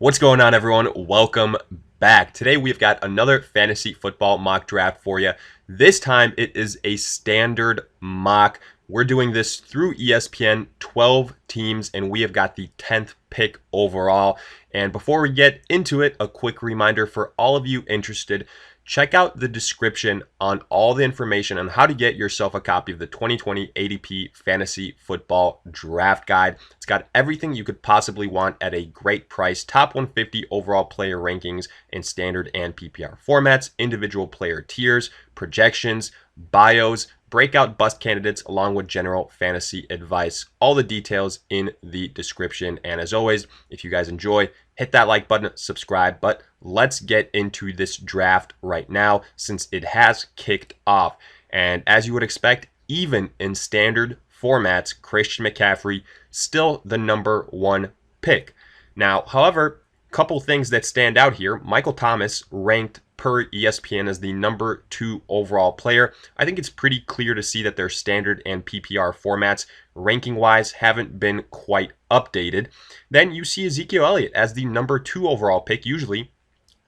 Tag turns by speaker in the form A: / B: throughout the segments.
A: What's going on, everyone? Welcome back. Today we've got another fantasy football mock draft for you. This time it is a standard mock. We're doing this through ESPN, 12 teams, and we have got the 10th pick overall. And before we get into it, a quick reminder for all of you interested, check out the description on all the information on how to get yourself a copy of the 2020 ADP Fantasy Football Draft Guide. It's got everything you could possibly want at a great price. Top 150 overall player rankings in standard and PPR formats, individual player tiers, projections, bios, breakout bust candidates, along with general fantasy advice. All the details in the description. And as always, if you guys enjoy, hit that like button, subscribe. But let's get into this draft right now since it has kicked off. And as you would expect, even in standard formats, Christian McCaffrey still the number one pick. Now, however, a couple things that stand out here. Michael Thomas ranked per ESPN as the number 2 overall player. I think it's pretty clear to see that their standard and PPR formats, ranking-wise, haven't been quite updated. Then you see Ezekiel Elliott as the number 2 overall pick. Usually,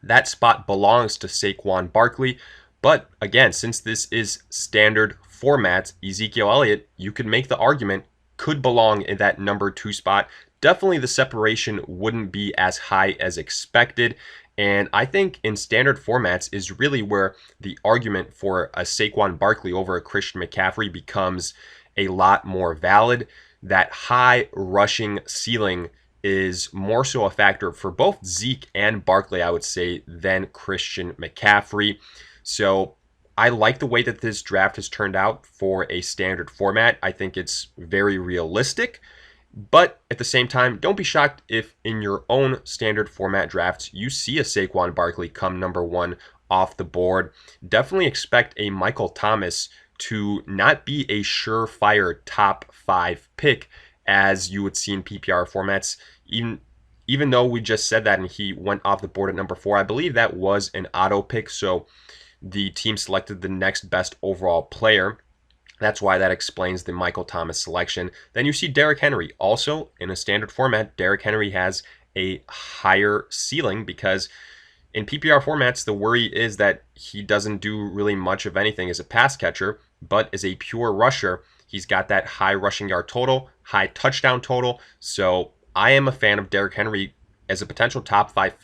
A: that spot belongs to Saquon Barkley. But again, since this is standard formats, Ezekiel Elliott, you could make the argument, could belong in that number 2 spot. Definitely the separation wouldn't be as high as expected. And I think in standard formats is really where the argument for a Saquon Barkley over a Christian McCaffrey becomes a lot more valid. That high rushing ceiling is more so a factor for both Zeke and Barkley, I would say, than Christian McCaffrey. So I like the way that this draft has turned out for a standard format. I think it's very realistic. But at the same time, don't be shocked if in your own standard format drafts, you see a Saquon Barkley come number 1 off the board. Definitely expect a Michael Thomas to not be a surefire top 5 pick as you would see in PPR formats. Even though we just said that and he went off the board at number 4, I believe that was an auto pick. So the team selected the next best overall player. That's why that explains the Michael Thomas selection. Then you see Derrick Henry. Also, in a standard format, Derrick Henry has a higher ceiling because in PPR formats, the worry is that he doesn't do really much of anything as a pass catcher, but as a pure rusher, he's got that high rushing yard total, high touchdown total. So I am a fan of Derrick Henry as a potential top 5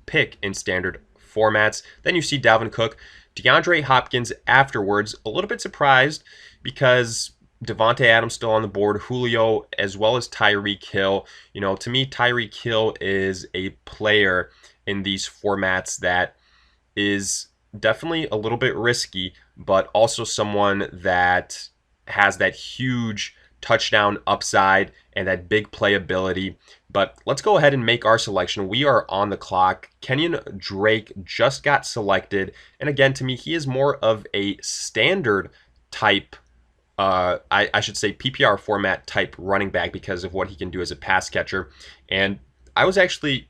A: pick in standard formats. Then you see Dalvin Cook. DeAndre Hopkins afterwards, a little bit surprised because Devontae Adams still on the board, Julio, as well as Tyreek Hill. You know, to me, Tyreek Hill is a player in these formats that is definitely a little bit risky, but also someone that has that huge touchdown upside and that big playability. But let's go ahead and make our selection. We are on the clock. Kenyan Drake just got selected. And again, to me, he is more of a standard type, I should say PPR format type running back because of what he can do as a pass catcher. And I was actually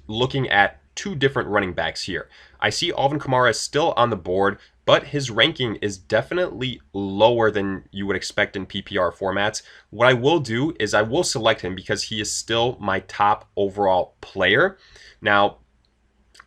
A: looking at 2 different running backs here. I see Alvin Kamara is still on the board, but his ranking is definitely lower than you would expect in PPR formats. What I will do is I will select him because he is still my top overall player. Now,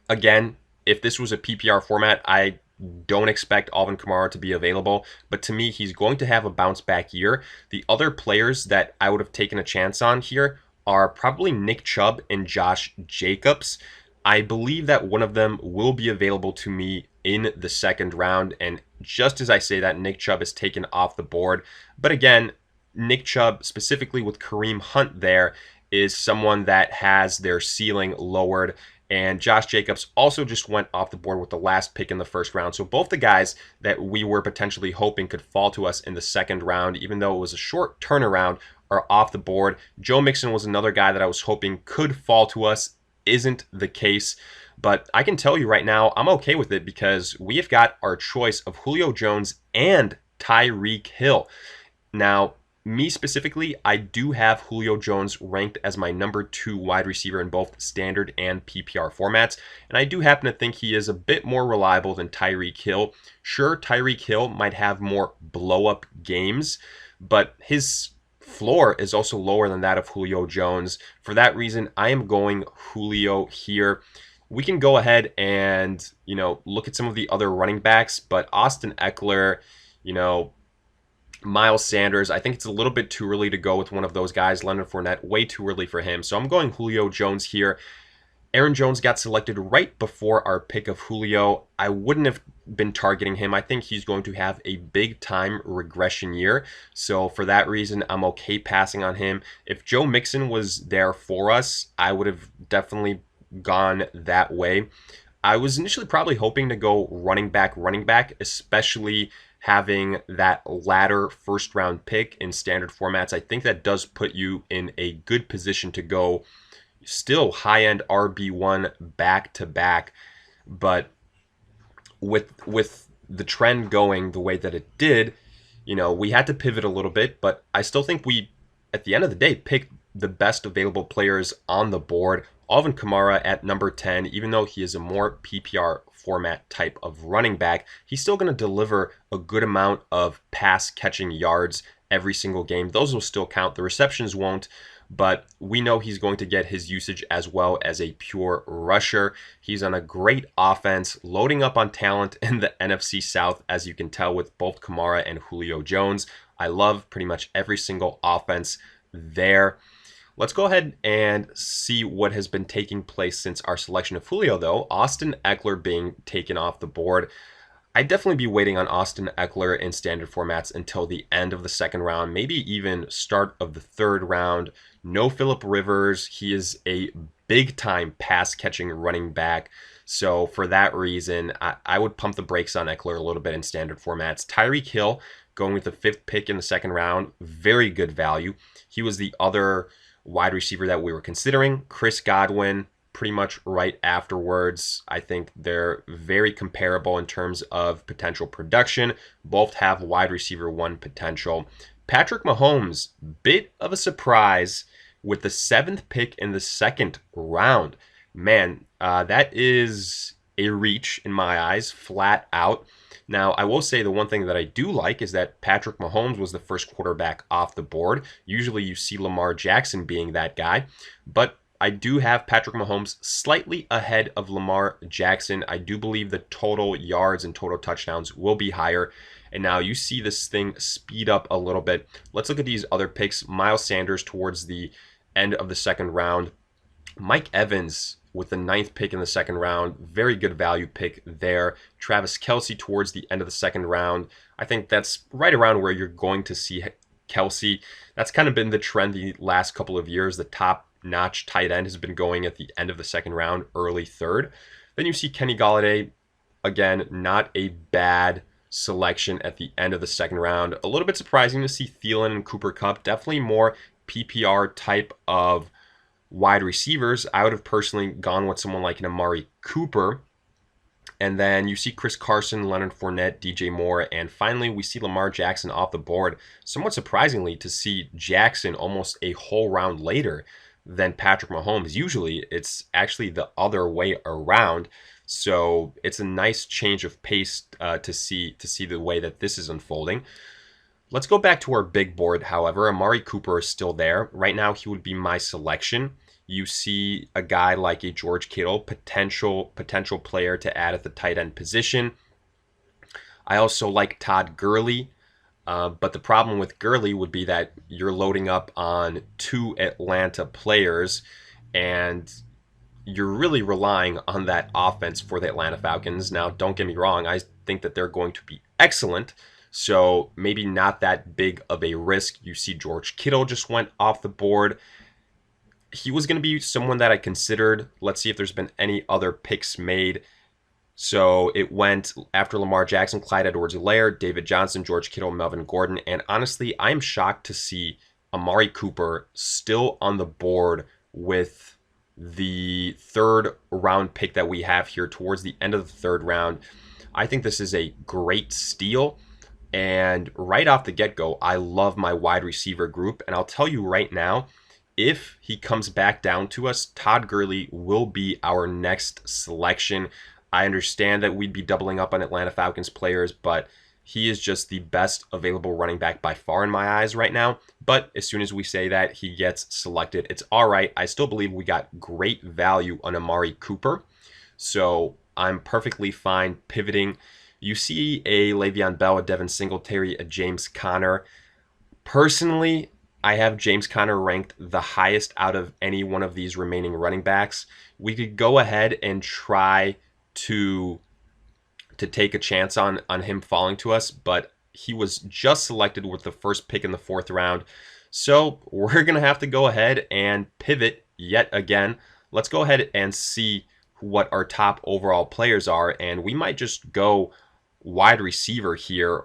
A: again, if this was a PPR format, I don't expect Alvin Kamara to be available, but to me, he's going to have a bounce back year. The other players that I would have taken a chance on here are probably Nick Chubb and Josh Jacobs. I believe that one of them will be available to me in the second round. And just as I say that, Nick Chubb is taken off the board. But again, Nick Chubb, specifically with Kareem Hunt there, is someone that has their ceiling lowered. And Josh Jacobs also just went off the board with the last pick in the first round. So both the guys that we were potentially hoping could fall to us in the second round, even though it was a short turnaround, are off the board. Joe Mixon was another guy that I was hoping could fall to us. Isn't the case, but I can tell you right now, I'm okay with it because we have got our choice of Julio Jones and Tyreek Hill. Now, me specifically, I do have Julio Jones ranked as my number 2 wide receiver in both standard and PPR formats, and I do happen to think he is a bit more reliable than Tyreek Hill. Sure, Tyreek Hill might have more blow-up games, but his floor is also lower than that of Julio Jones. For that reason, I am going Julio here. We can go ahead and, look at some of the other running backs, but Austin Eckler, Miles Sanders, I think it's a little bit too early to go with one of those guys. Leonard Fournette, way too early for him. So I'm going Julio Jones here. Aaron Jones got selected right before our pick of Julio. I wouldn't have been targeting him. I think he's going to have a big time regression year. So for that reason, I'm okay passing on him. If Joe Mixon was there for us, I would have definitely gone that way. I was initially probably hoping to go running back, especially having that latter first round pick in standard formats. I think that does put you in a good position to go still high-end RB1 back-to-back, but with the trend going the way that it did, we had to pivot a little bit, but I still think we, at the end of the day, picked the best available players on the board. Alvin Kamara at number 10, even though he is a more PPR format type of running back, he's still going to deliver a good amount of pass catching yards every single game. Those will still count. The receptions won't, but we know he's going to get his usage as well as a pure rusher. He's on a great offense, loading up on talent in the NFC South, as you can tell with both Kamara and Julio Jones. I love pretty much every single offense there. Let's go ahead and see what has been taking place since our selection of Julio, though. Austin Eckler being taken off the board. I'd definitely be waiting on Austin Eckler in standard formats until the end of the second round, maybe even start of the third round. No Phillip Rivers. He is a big-time pass-catching running back. So for that reason, I would pump the brakes on Eckler a little bit in standard formats. Tyreek Hill going with the 5th pick in the second round. Very good value. He was the other wide receiver that we were considering. Chris Godwin, pretty much right afterwards. I think they're very comparable in terms of potential production. Both have wide receiver 1 potential. Patrick Mahomes, bit of a surprise with the 7th pick in the second round. Man, that is a reach in my eyes, flat out. Now, I will say the one thing that I do like is that Patrick Mahomes was the first quarterback off the board. Usually you see Lamar Jackson being that guy, but I do have Patrick Mahomes slightly ahead of Lamar Jackson. I do believe the total yards and total touchdowns will be higher. And now you see this thing speed up a little bit. Let's look at these other picks. Miles Sanders towards the end of the second round. Mike Evans with the 9th pick in the second round. Very good value pick there. Travis Kelce towards the end of the second round. I think that's right around where you're going to see Kelce. That's kind of been the trend the last couple of years. The top-notch tight end has been going at the end of the second round, early third. Then you see Kenny Golladay. Again, not a bad selection at the end of the second round. A little bit surprising to see Thielen and Cooper Kupp. Definitely more PPR type of wide receivers. I would have personally gone with someone like an Amari Cooper. And then you see Chris Carson, Leonard Fournette, DJ Moore, and finally we see Lamar Jackson off the board. Somewhat surprisingly to see Jackson almost a whole round later than Patrick Mahomes. Usually it's actually the other way around. So it's a nice change of pace to see the way that this is unfolding. Let's go back to our big board, however. Amari Cooper is still there. Right now, he would be my selection. You see a guy like a George Kittle, potential player to add at the tight end position. I also like Todd Gurley, but the problem with Gurley would be that you're loading up on 2 Atlanta players, and you're really relying on that offense for the Atlanta Falcons. Now, don't get me wrong. I think that they're going to be excellent. So maybe not that big of a risk. You see George Kittle just went off the board. He was going to be someone that I considered. Let's see if there's been any other picks made. So it went after Lamar Jackson, Clyde Edwards-Helaire, David Johnson, George Kittle, Melvin Gordon. And honestly, I'm shocked to see Amari Cooper still on the board with the 3rd round pick that we have here towards the end of the 3rd round. I think this is a great steal. And right off the get-go, I love my wide receiver group. And I'll tell you right now, if he comes back down to us, Todd Gurley will be our next selection. I understand that we'd be doubling up on Atlanta Falcons players, but He is just the best available running back by far in my eyes right now. But as soon as we say that, he gets selected. It's all right. I still believe we got great value on Amari Cooper. So I'm perfectly fine pivoting. You see a Le'Veon Bell, a Devin Singletary, a James Conner. Personally, I have James Conner ranked the highest out of any one of these remaining running backs. We could go ahead and try to take a chance on him falling to us, but he was just selected with the first pick in the 4th round. So we're going to have to go ahead and pivot yet again. Let's go ahead and see what our top overall players are, and we might just go wide receiver here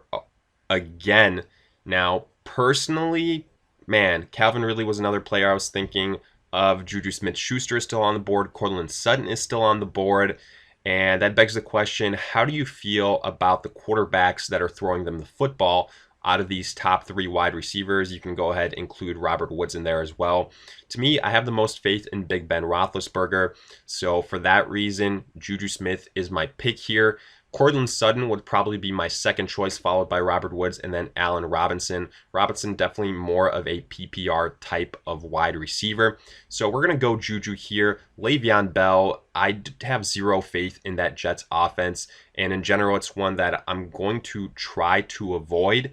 A: again. Now, personally, man, Calvin Ridley was another player I was thinking of. Juju Smith-Schuster is still on the board. Courtland Sutton is still on the board. And that begs the question, how do you feel about the quarterbacks that are throwing them the football out of these top 3 wide receivers? You can go ahead and include Robert Woods in there as well. To me, I have the most faith in Big Ben Roethlisberger. So for that reason, Juju Smith is my pick here. Courtland Sutton would probably be my second choice, followed by Robert Woods and then Allen Robinson. Robinson definitely more of a PPR type of wide receiver. So we're going to go Juju here. Le'Veon Bell, I have zero faith in that Jets offense. And in general, it's one that I'm going to try to avoid.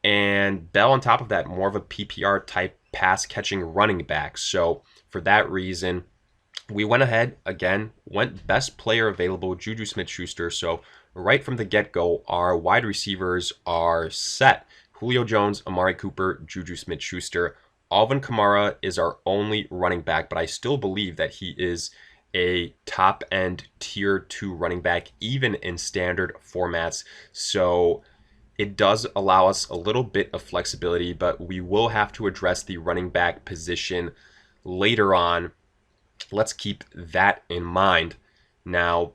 A: And Bell, on top of that, more of a PPR type pass catching running back. So for that reason, we went ahead, again, went best player available, Juju Smith-Schuster. So right from the get-go, our wide receivers are set. Julio Jones, Amari Cooper, Juju Smith-Schuster. Alvin Kamara is our only running back, but I still believe that he is a top-end tier 2 running back, even in standard formats. So it does allow us a little bit of flexibility, but we will have to address the running back position later on. Let's keep that in mind. Now,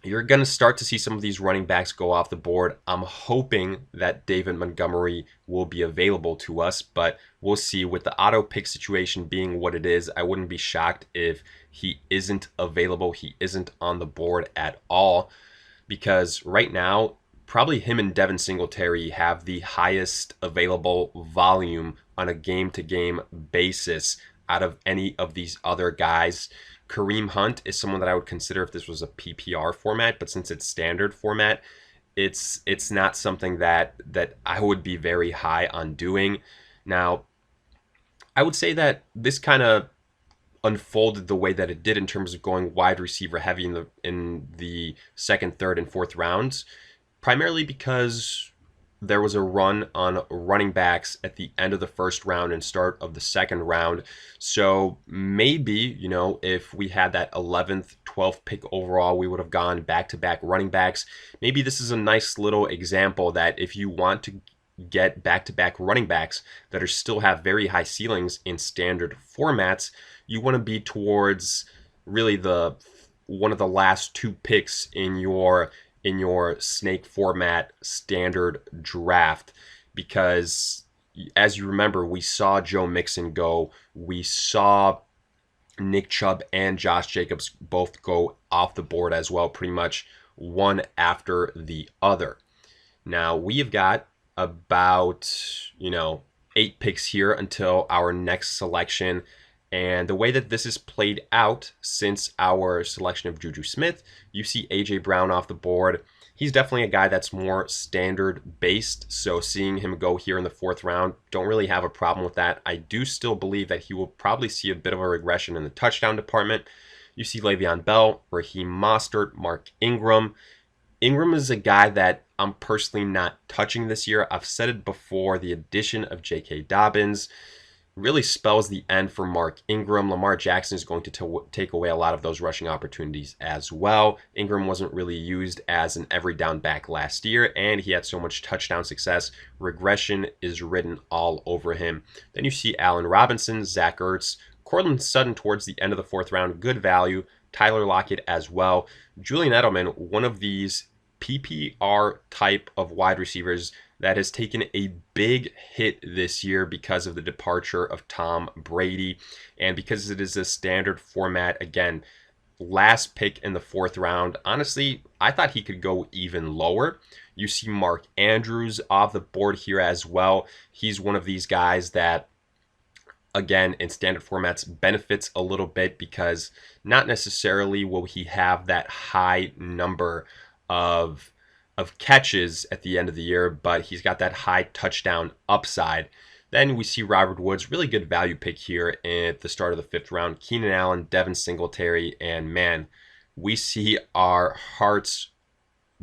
A: you're going to start to see some of these running backs go off the board. I'm hoping that David Montgomery will be available to us, but we'll see. With the auto pick situation being what it is, I wouldn't be shocked if he isn't available. He isn't on the board at all, because right now, probably him and Devin Singletary have the highest available volume on a game-to-game basis out of any of these other guys. Kareem Hunt is someone that I would consider if this was a PPR format, but since it's standard format, it's not something that I would be very high on doing. Now, I would say that this kind of unfolded the way that it did in terms of going wide receiver heavy in the 2nd, 3rd, and 4th rounds, primarily because there was a run on running backs at the end of the 1st round and start of the 2nd round. So maybe, if we had that 11th, 12th pick overall, we would have gone back-to-back running backs. Maybe this is a nice little example that if you want to get back-to-back running backs that still have very high ceilings in standard formats, you want to be towards really one of the last 2 picks in your snake format standard draft, because as you remember, we saw Joe Mixon go, we saw Nick Chubb and Josh Jacobs both go off the board as well, pretty much one after the other. Now we have got about 8 picks here until our next selection. And the way that this is played out since our selection of Juju Smith, you see A.J. Brown off the board. He's definitely a guy that's more standard based. So seeing him go here in the 4th round, don't really have a problem with that. I do still believe that he will probably see a bit of a regression in the touchdown department. You see Le'Veon Bell, Raheem Mostert, Mark Ingram. Ingram is a guy that I'm personally not touching this year. I've said it before, the addition of J.K. Dobbins really spells the end for Mark Ingram. Lamar Jackson is going to take away a lot of those rushing opportunities as well. Ingram wasn't really used as an every down back last year, and he had so much touchdown success. Regression is written all over him. Then you see Allen Robinson, Zach Ertz, Courtland Sutton towards the end of the 4th round, good value. Tyler Lockett as well. Julian Edelman, one of these PPR type of wide receivers that has taken a big hit this year because of the departure of Tom Brady, and because it is a standard format. Again, last pick in the 4th round. Honestly, I thought he could go even lower. You see Mark Andrews off the board here as well. He's one of these guys that, again, in standard formats benefits a little bit because not necessarily will he have that high number of catches at the end of the year, but he's got that high touchdown upside. Then we see Robert Woods, really good value pick here at the start of the 5th round. Keenan Allen, Devin Singletary, and man, we see our hearts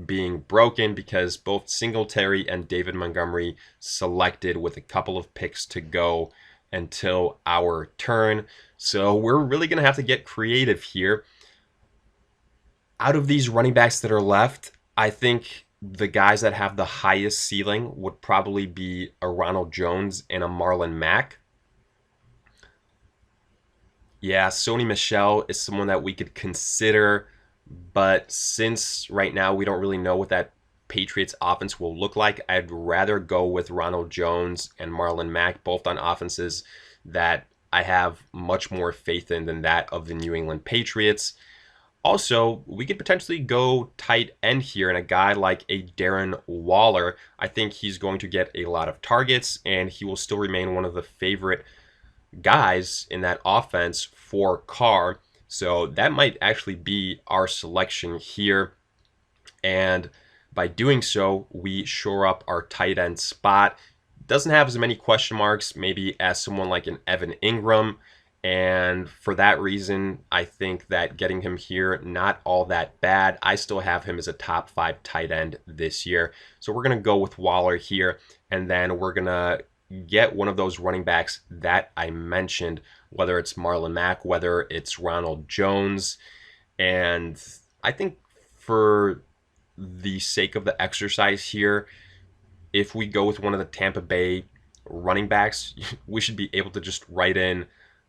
A: being broken because both Singletary and David Montgomery selected with a couple of picks to go until our turn. So we're really going to have to get creative here. Out of these running backs that are left, I think the guys that have the highest ceiling would probably be a Ronald Jones and a Marlon Mack. Yeah, Sony Michel is someone that we could consider, but since right now we don't really know what that Patriots offense will look like, I'd rather go with Ronald Jones and Marlon Mack, both on offenses that I have much more faith in than that of the New England Patriots. Also, we could potentially go tight end here, and a guy like a Darren Waller, I think he's going to get a lot of targets, and he will still remain one of the favorite guys in that offense for Carr. So that might actually be our selection here. And by doing so, we shore up our tight end spot. Doesn't have as many question marks, maybe as someone like an Evan Ingram. And for that reason, I think that getting him here, not all that bad. I still have him as a top 5 tight end this year. So we're going to go with Waller here. And then we're going to get one of those running backs that I mentioned, whether it's Marlon Mack, whether it's Ronald Jones. And I think for the sake of the exercise here, if we go with one of the Tampa Bay running backs, we should be able to just write in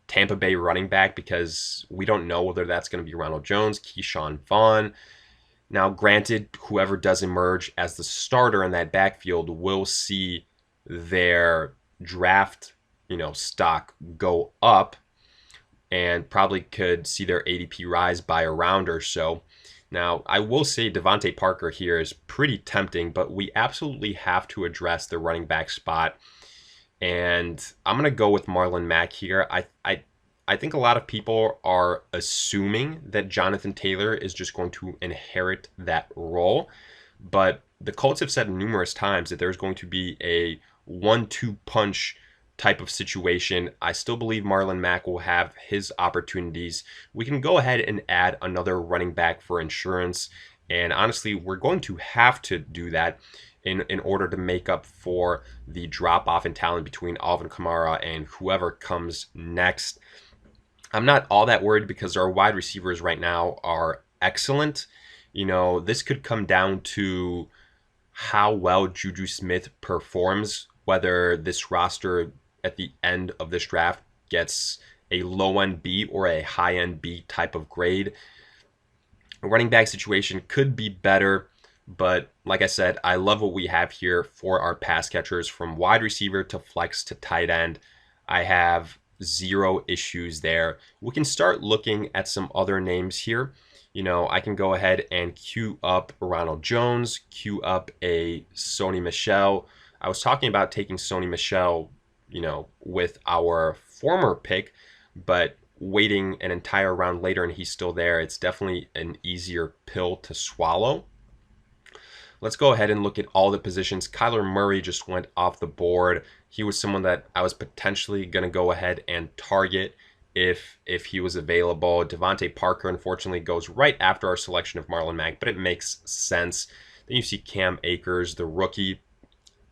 A: Tampa Bay running back because we don't know whether that's going to be Ronald Jones, Keyshawn Vaughn. Now, granted, whoever does emerge as the starter in that backfield will see their draft, stock go up and probably could see their ADP rise by a round or so. Now, I will say Devontae Parker here is pretty tempting, but we absolutely have to address the running back spot. And I'm going to go with Marlon Mack here. I think a lot of people are assuming that Jonathan Taylor is just going to inherit that role. But the Colts have said numerous times that there's going to be a 1-2 punch type of situation. I still believe Marlon Mack will have his opportunities. We can go ahead and add another running back for insurance. And honestly, we're going to have to do that in order to make up for the drop-off in talent between Alvin Kamara and whoever comes next. I'm not all that worried because our wide receivers right now are excellent. This could come down to how well Juju Smith performs, whether this roster at the end of this draft gets a low-end B or a high-end B type of grade. A running back situation could be better, but like I said, I love what we have here for our pass catchers from wide receiver to flex to tight end. I have zero issues there. We can start looking at some other names here. I can go ahead and queue up Ronald Jones, queue up a Sony Michel. I was talking about taking Sony Michel, with our former pick, but waiting an entire round later and he's still there, it's definitely an easier pill to swallow. Let's go ahead and look at all the positions. Kyler Murray just went off the board. He was someone that I was potentially going to go ahead and target if he was available. Devontae Parker, unfortunately, goes right after our selection of Marlon Mack, but it makes sense. Then you see Cam Akers, the rookie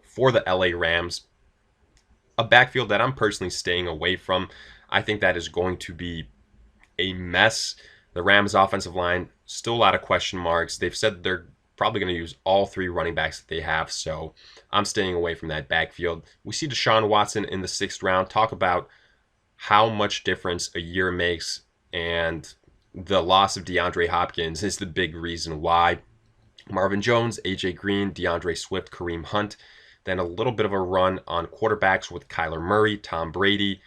A: for the LA Rams. A backfield that I'm personally staying away from. I think that is going to be a mess. The Rams offensive line, still a lot of question marks. They've said they're probably going to use all 3 running backs that they have, so I'm staying away from that backfield. We see Deshaun Watson in the 6th round. Talk about how much difference a year makes, and the loss of DeAndre Hopkins is the big reason why. Marvin Jones, AJ Green, DeAndre Swift, Kareem Hunt. Then a little bit of a run on quarterbacks with Kyler Murray, Tom Brady,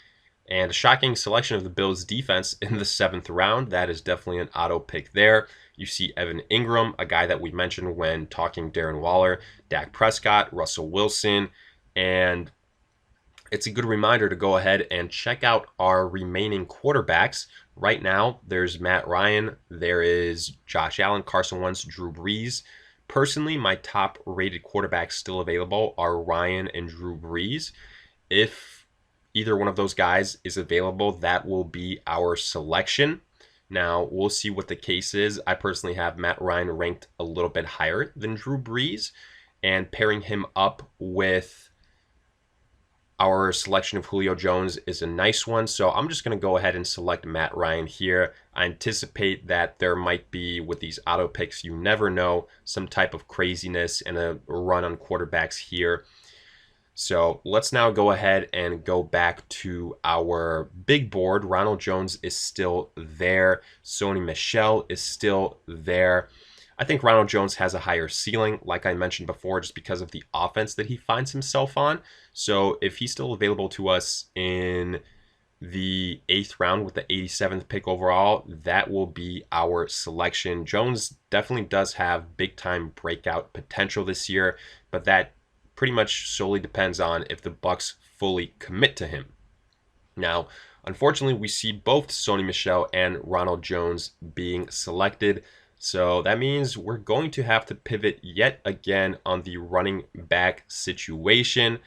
A: And a shocking selection of the Bills defense in the 7th round. That is definitely an auto pick there. You see Evan Ingram, a guy that we mentioned when talking Darren Waller, Dak Prescott, Russell Wilson, and it's a good reminder to go ahead and check out our remaining quarterbacks. Right now, there's Matt Ryan, there is Josh Allen, Carson Wentz, Drew Brees. Personally, my top rated quarterbacks still available are Ryan and Drew Brees. If either one of those guys is available, that will be our selection. Now, we'll see what the case is. I personally have Matt Ryan ranked a little bit higher than Drew Brees, and pairing him up with our selection of Julio Jones is a nice one. So I'm just going to go ahead and select Matt Ryan here. I anticipate that there might be, with these auto picks, you never know, some type of craziness and a run on quarterbacks here. So let's now go ahead and go back to our big board. Ronald Jones is still there. Sony Michel is still there. I think Ronald Jones has a higher ceiling, like I mentioned before, just because of the offense that he finds himself on. So if he's still available to us in the 8th round with the 87th pick overall, that will be our selection. Jones definitely does have big time breakout potential this year, but that pretty much solely depends on if the Bucs fully commit to him. Now, unfortunately, we see both Sony Michel and Ronald Jones being selected. So that means we're going to have to pivot yet again on the running back situation.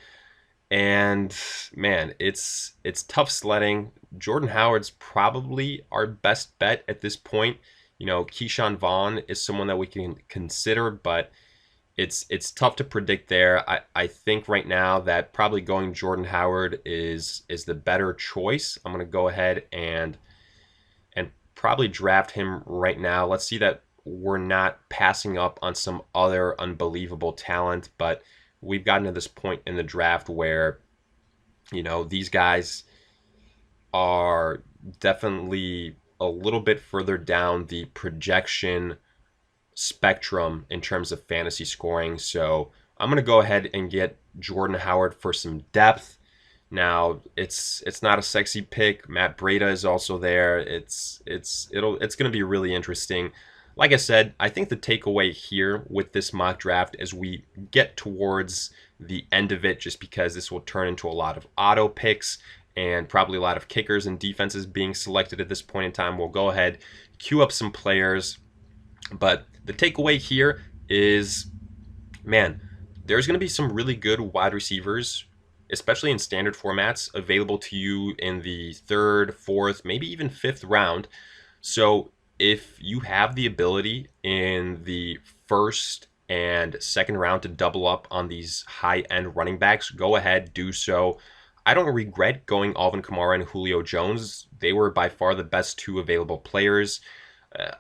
A: And man, it's tough sledding. Jordan Howard's probably our best bet at this point. You know, Keyshawn Vaughn is someone that we can consider, but it's tough to predict there. I think right now that probably going Jordan Howard is the better choice. I'm going to go ahead and probably draft him right now. Let's see that we're not passing up on some other unbelievable talent, but we've gotten to this point in the draft where, you know, these guys are definitely a little bit further down the projection spectrum in terms of fantasy scoring. So I'm going to go ahead and get Jordan Howard for some depth. Now, it's not a sexy pick. Matt Breida is also there. It's going to be really interesting. Like I said, I think the takeaway here with this mock draft as we get towards the end of it, just because this will turn into a lot of auto picks and probably a lot of kickers and defenses being selected at this point in time, we'll go ahead, queue up some players. But the takeaway here is, man, there's going to be some really good wide receivers, especially in standard formats, available to you in the 3rd, 4th, maybe even 5th round. So if you have the ability in the 1st and 2nd round to double up on these high-end running backs, go ahead, do so. I don't regret going Alvin Kamara and Julio Jones. They were by far the best 2 available players.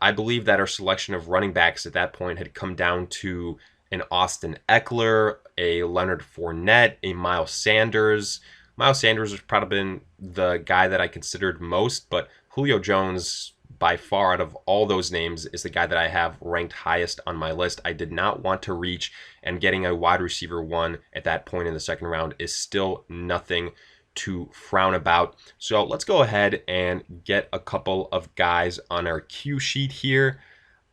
A: I believe that our selection of running backs at that point had come down to an Austin Eckler, a Leonard Fournette, a Miles Sanders. Miles Sanders has probably been the guy that I considered most, but Julio Jones, by far out of all those names, is the guy that I have ranked highest on my list. I did not want to reach, and getting a wide receiver 1 at that point in the 2nd round is still nothing to frown about. So let's go ahead and get a couple of guys on our cue sheet here.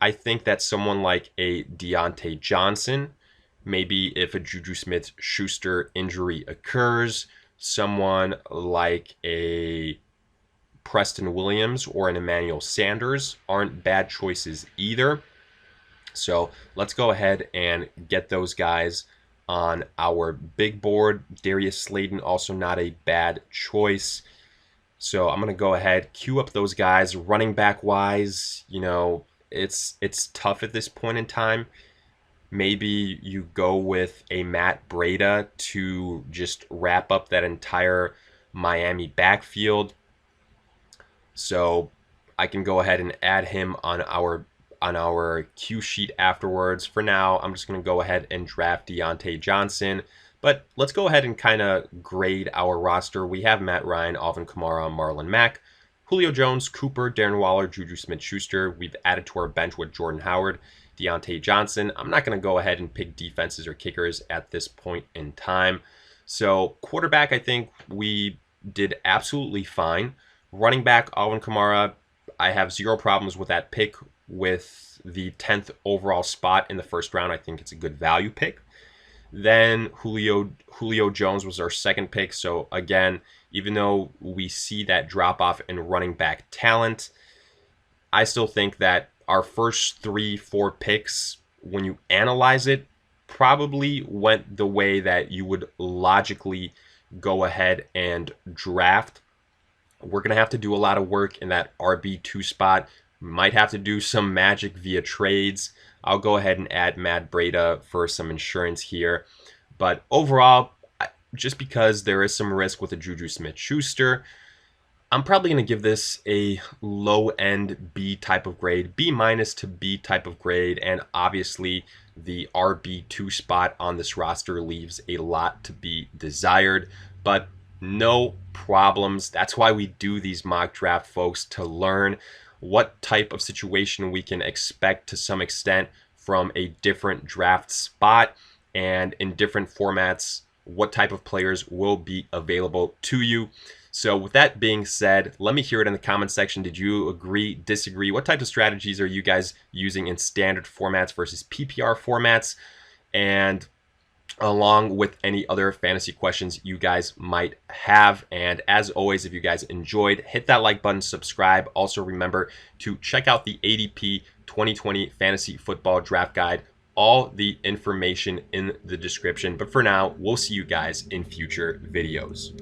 A: I think that someone like a Deontay Johnson, maybe if a Juju Smith-Schuster injury occurs, someone like a Preston Williams or an Emmanuel Sanders aren't bad choices either. So let's go ahead and get those guys on our big board. Darius Slayton, also not a bad choice. So I'm going to go ahead, queue up those guys. Running back wise, you know, it's tough at this point in time. Maybe you go with a Matt Breida to just wrap up that entire Miami backfield. So I can go ahead and add him on our cue sheet afterwards. For now, I'm just going to go ahead and draft Deontay Johnson. But let's go ahead and kind of grade our roster. We have Matt Ryan, Alvin Kamara, Marlon Mack, Julio Jones, Cooper, Darren Waller, Juju Smith-Schuster. We've added to our bench with Jordan Howard, Deontay Johnson. I'm not going to go ahead and pick defenses or kickers at this point in time. So quarterback, I think we did absolutely fine. Running back Alvin Kamara, I have zero problems with that pick with the 10th overall spot in the first round. I think it's a good value pick. Then Julio Jones was our second pick. So again, even though we see that drop off in running back talent, I still think that our first 3, 4 picks, when you analyze it, probably went the way that you would logically go ahead and draft. We're going to have to do a lot of work in that RB2 spot. Might have to do some magic via trades. I'll go ahead and add Matt Breida for some insurance here. But overall, just because there is some risk with a Juju Smith-Schuster, I'm probably going to give this a low-end B type of grade, B minus to B type of grade, and obviously the RB2 spot on this roster leaves a lot to be desired, but no problems. That's why we do these mock draft, folks, to learn what type of situation we can expect to some extent from a different draft spot, and in different formats, what type of players will be available to you. So with that being said, let me hear it in the comment section. Did you agree, disagree? What type of strategies are you guys using in standard formats versus PPR formats? And along with any other fantasy questions you guys might have. And as always, if you guys enjoyed, hit that like button, subscribe. Also remember to check out the ADP 2020 Fantasy Football Draft Guide. All the information in the description. But for now, we'll see you guys in future videos.